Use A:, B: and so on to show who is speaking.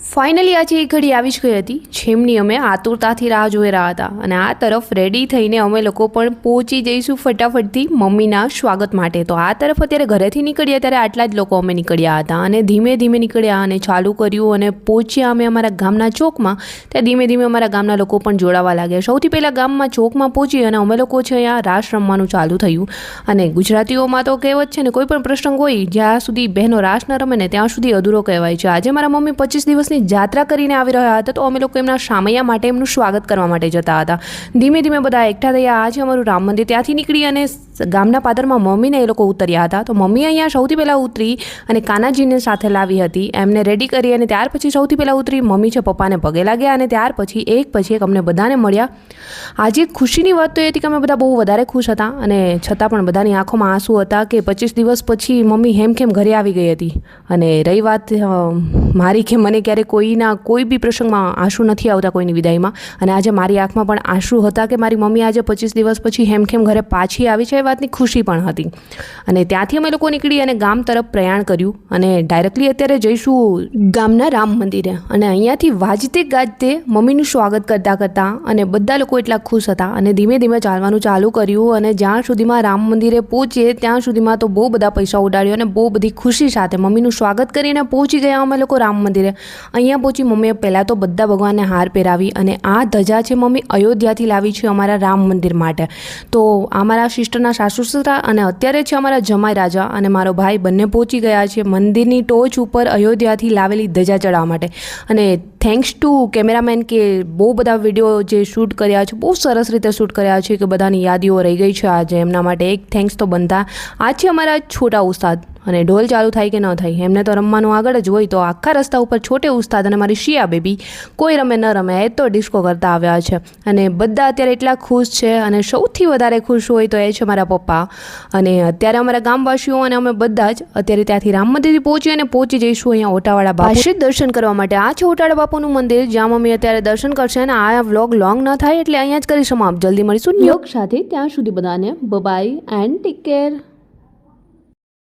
A: Finally આજે એક ઘડી આવી જ ગઈ હતી જેમની અમે આતુરતાથી રાહ જોઈ રહ્યા હતા અને આ તરફ રેડી થઈને અમે લોકો પણ પહોંચી જઈશું ફટાફટથી મમ્મીના સ્વાગત માટે. તો આ તરફ અત્યારે ઘરેથી નીકળ્યા ત્યારે આટલા જ લોકો અમે નીકળ્યા હતા અને ધીમે ધીમે નીકળ્યા અને ચાલુ કર્યું અને પહોંચ્યા અમે અમારા ગામના ચોકમાં. ત્યાં ધીમે ધીમે અમારા ગામના લોકો પણ જોડાવા લાગ્યા. સૌથી પહેલાં ગામમાં ચોકમાં પહોંચી અને અમે લોકો છે અહીંયા રાસ રમવાનું ચાલુ થયું. અને ગુજરાતીઓમાં તો કહેવત છે ને, કોઈ પણ પ્રસંગ હોય જ્યાં સુધી બહેનો રાસ ન રમે ને ત્યાં સુધી અધૂરો કહેવાય છે. આજે મારા મમ્મી 25 દિવસની જાત્રા કરીને આવી રહ્યા હતા, તો અમે લોકો એમના સામૈયા માટે એમનું સ્વાગત કરવા માટે જતા હતા. ધીમે ધીમે બધા એકઠા થયા. આજે અમારું રામ મંદિર ત્યાંથી નીકળી અને ગામના પાદરમાં મમ્મીને એ લોકો ઉતર્યા હતા. તો મમ્મી અહીંયા સૌથી પહેલાં ઉતરી અને કાનાજીને સાથે લાવી હતી, એમને રેડી કરી અને ત્યાર પછી સૌથી પહેલાં ઉતરી મમ્મી છે પપ્પાને પગે લાગ્યા અને ત્યાર પછી એક અમને બધાને મળ્યા. આજે ખુશીની વાત તો એ હતી કે અમે બધા બહુ વધારે ખુશ હતા અને છતાં પણ બધાની આંખોમાં આંસુ હતા કે 25 દિવસ પછી મમ્મી હેમખેમ ઘરે આવી ગઈ હતી. અને રહી વાત મારી કે મને ક્યારેક કોઈ બી પ્રસંગમાં આંસુ નથી આવતા કોઈની વિદાયમાં, અને આજે મારી આંખમાં પણ આંસુ હતા કે મારી મમ્મી આજે 25 દિવસ પછી હેમખેમ ઘરે પાછી આવી છે. એ વાતની ખુશી પણ હતી. અને ત્યાંથી અમે લોકો નીકળી અને ગામ તરફ પ્રયાણ કર્યું અને ડાયરેક્ટલી અત્યારે જઈશું ગામના રામ મંદિરે. અને અહીંયાથી વાજતે ગાજતે મમ્મીનું સ્વાગત કરતાં અને બધા લોકો એટલા ખુશ હતા અને ધીમે ધીમે ચાલવાનું ચાલુ કર્યું. અને જ્યાં સુધીમાં રામ મંદિરે પહોંચીએ ત્યાં સુધીમાં તો બહુ બધા પૈસા ઉડાડ્યો અને બહુ બધી ખુશી સાથે મમ્મીનું સ્વાગત કરીને પહોંચી ગયા અમે લોકો રામ મંદિરે. અહીંયા પહોંચી મમ્મીએ પહેલાં તો બધા ભગવાનને હાર પહેરાવી અને આ ધજા છે મમ્મી અયોધ્યાથી લાવી છે અમારા રામ મંદિર માટે. તો અમારા સિસ્ટરના સાસુ સસરા અને અત્યારે છે અમારા જમાઈ રાજા અને મારો ભાઈ બંને પહોંચી ગયા છે મંદિરની ટોચ ઉપર અયોધ્યાથી લાવેલી ધજા ચડાવવા માટે. અને થેન્ક્સ ટુ કેમેરામેન કે બહુ બધા વિડીયો જે શૂટ કર્યા છે, બહુ સરસ રીતે શૂટ કર્યા છે કે બધાની યાદીઓ રહી ગઈ છે આજે. એમના માટે એક થેન્ક્સ તો બનતા. આ છે અમારા છોટા ઉસ્તાદ. અને ઢોલ ચાલુ થાય કે ન થાય એમને તો રમવાનું આગળ જ હોય. તો આખા રસ્તા ઉપર છોટે ઉસ્તાદ અને મારી શિયા બેબી કોઈ રમે ન રમે એ તો ડિસ્કો કરતા આવ્યા છે. અને બધા અત્યારે એટલા ખુશ છે અને સૌથી વધારે ખુશ હોય તો એ છે મારા પપ્પા. અને અત્યારે અમારા ગામવાસીઓ અને અમે બધા જ અત્યારે ત્યાંથી રામ મંદિરથી પહોંચી જઈશું અહીંયા ઓટાવાળા બાપુ દર્શન કરવા માટે. આ છે ઓટાવાળા બાપુનું મંદિર જ્યાં મમ્મી અત્યારે દર્શન કરશે. અને આ વ્લોગ લોંગ ન થાય એટલે અહીંયા જ કરી સમાપ્ત. જલ્દી મળીશું ન્યોગ સાથે. ત્યાં સુધી બધાને બાય એન્ડ ટેક કેર.